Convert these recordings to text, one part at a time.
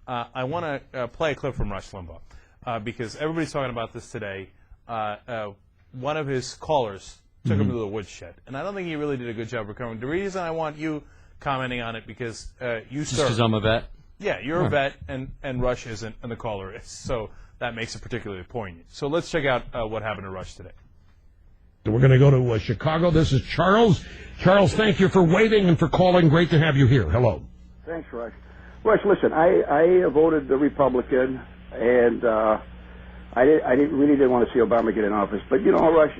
I want to play a clip from Rush Limbaugh because everybody's talking about this today. One of his callers took him to the woodshed, and I don't think he really did a good job recovering. The reason I want you commenting on it because you served. Because I'm a vet? Yeah, you're a vet, and Rush isn't, and the caller is. So that makes it particularly poignant. So let's check out what happened to Rush today. We're going to go to Chicago. This is Charles. Charles, thank you for waiting and for calling. Great to have you here. Hello. Thanks, Rush. Rush, listen, I voted the Republican, and I really didn't want to see Obama get in office. But, you know, Rush,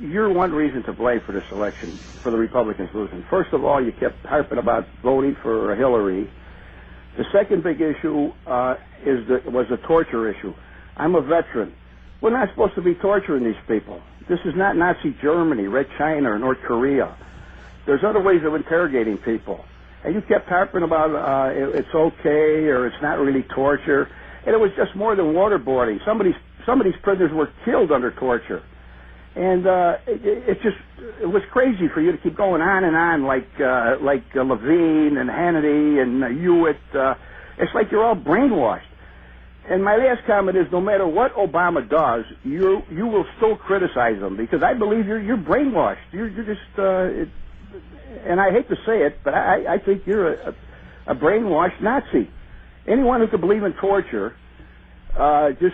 you're one reason to blame for this election, for the Republicans losing. First of all, you kept harping about voting for Hillary. The second big issue was the torture issue. I'm a veteran. We're not supposed to be torturing these people. This is not Nazi Germany, Red China, or North Korea. There's other ways of interrogating people. And you kept harping about it's okay or it's not really torture. And it was just more than waterboarding. Some of these prisoners were killed under torture. And it was crazy for you to keep going on and on like Levine and Hannity and Hewitt. It's like you're all brainwashed. And my last comment is, no matter what Obama does, you will still criticize him because I believe you're brainwashed. You're just, and I hate to say it, but I think you're a brainwashed Nazi. Anyone who could believe in torture, there's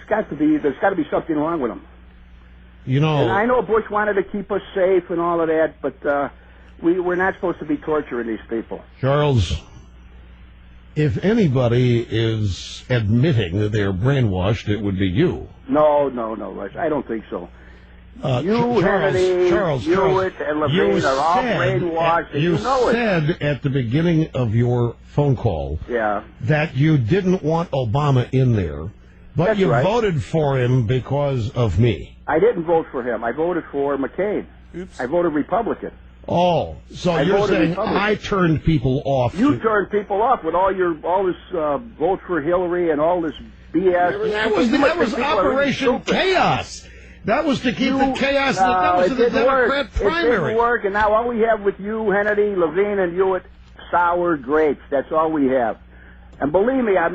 got to be something wrong with them. You know, and I know Bush wanted to keep us safe and all of that, but we're not supposed to be torturing these people. Charles, if anybody is admitting that they're brainwashed, it would be you. No, Rush. I don't think so. Charles, Hewitt, and Levine are all brainwashed, and you know it. You said at the beginning of your phone call that you didn't want Obama in there, but That's you right. voted for him because of me. I didn't vote for him. I voted for McCain. Oops. I voted Republican. Oh, so you're saying I turned people off. You turned people off with all this vote for Hillary and all this BS. That was Operation Chaos. That was to keep the chaos. That was the Democrat primary. It didn't work, and now all we have with you, Hannity, Levine, and Hewitt, sour grapes. That's all we have. And believe me, I'm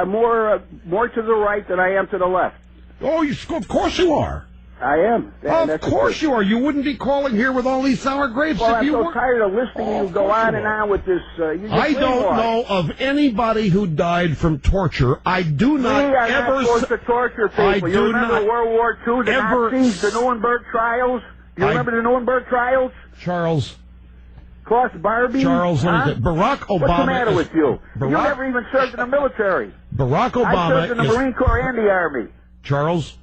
more to the right than I am to the left. Oh, of course you are. I am. Of course you are. You wouldn't be calling here with all these sour grapes well, if you I'm so were. tired of listening you go on and on with this. I don't know of anybody who died from torture. I do not we are ever. not supposed to torture people. You remember World War II, the Nazis, the Nuremberg trials? You remember the Nuremberg trials? Charles. Cross Barbie? Charles, Barack Obama. What's the matter with you? You never even served in the military. Barack Obama I served in the Marine Corps and the Army. Charles,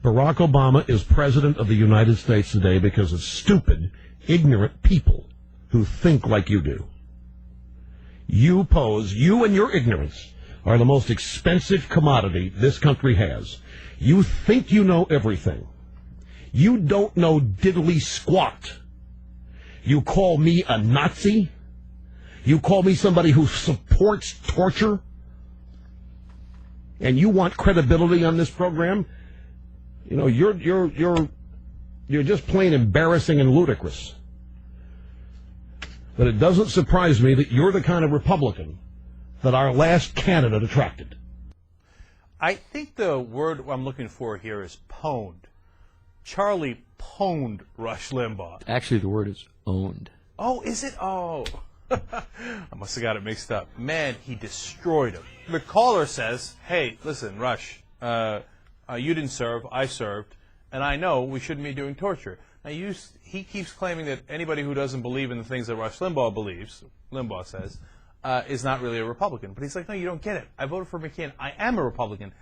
Barack Obama is president of the United States today because of stupid, ignorant people who think like you do. You and your ignorance are the most expensive commodity this country has. You think you know everything. You don't know diddly squat. You call me a Nazi? You call me somebody who supports torture? And you want credibility on this program? You know, you're just plain embarrassing and ludicrous. But it doesn't surprise me that you're the kind of Republican that our last candidate attracted. I think the word I'm looking for here is pwned. Charlie pwned Rush Limbaugh. Actually, the word is owned. Oh, is it? Oh. I must have got it mixed up. Man, he destroyed him. The caller says, hey, listen, Rush, you didn't serve, I served, and I know we shouldn't be doing torture. Now, he keeps claiming that anybody who doesn't believe in the things that Rush Limbaugh believes, Limbaugh says, is not really a Republican. But he's like, no, you don't get it. I voted for McCain. I am a Republican.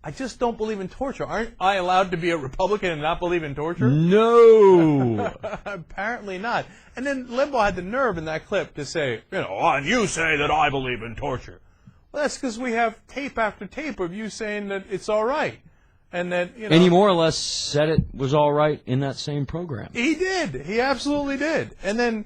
I just don't believe in torture. Aren't I allowed to be a Republican and not believe in torture? No. Apparently not. And then Limbaugh had the nerve in that clip to say, and you say that I believe in torture. Well, that's because we have tape after tape of you saying that it's all right. And that, And he more or less said it was all right in that same program. He did. He absolutely did. And then,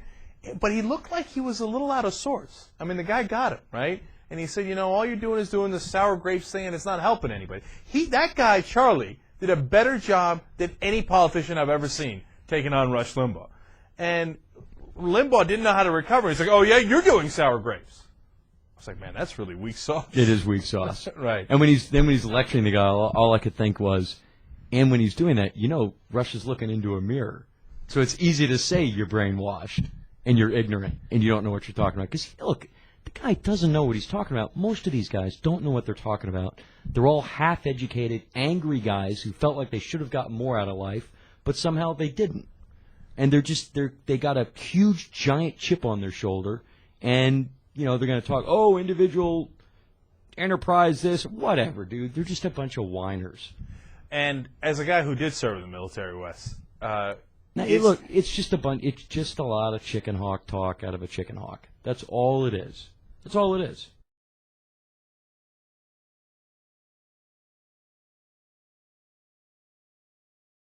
but he looked like he was a little out of sorts. I mean, the guy got it, right? And he said, all you're doing is doing the sour grapes thing, and it's not helping anybody. That guy, Charlie, did a better job than any politician I've ever seen taking on Rush Limbaugh. And Limbaugh didn't know how to recover. He's like, oh, yeah, you're doing sour grapes. was like, man, that's really weak sauce. It is weak sauce. Right. And when he's lecturing the guy, all I could think was, and when he's doing that, Rush is looking into a mirror. So it's easy to say you're brainwashed and you're ignorant and you don't know what you're talking about. Because, look, the guy doesn't know what he's talking about. Most of these guys don't know what they're talking about. They're all half-educated, angry guys who felt like they should have gotten more out of life, but somehow they didn't. And they got a huge, giant chip on their shoulder, and, they're going to talk, individual enterprise this, whatever, dude. They're just a bunch of whiners. And as a guy who did serve in the military, Wes, it's just a lot of chicken hawk talk out of a chicken hawk. That's all it is. That's all it is.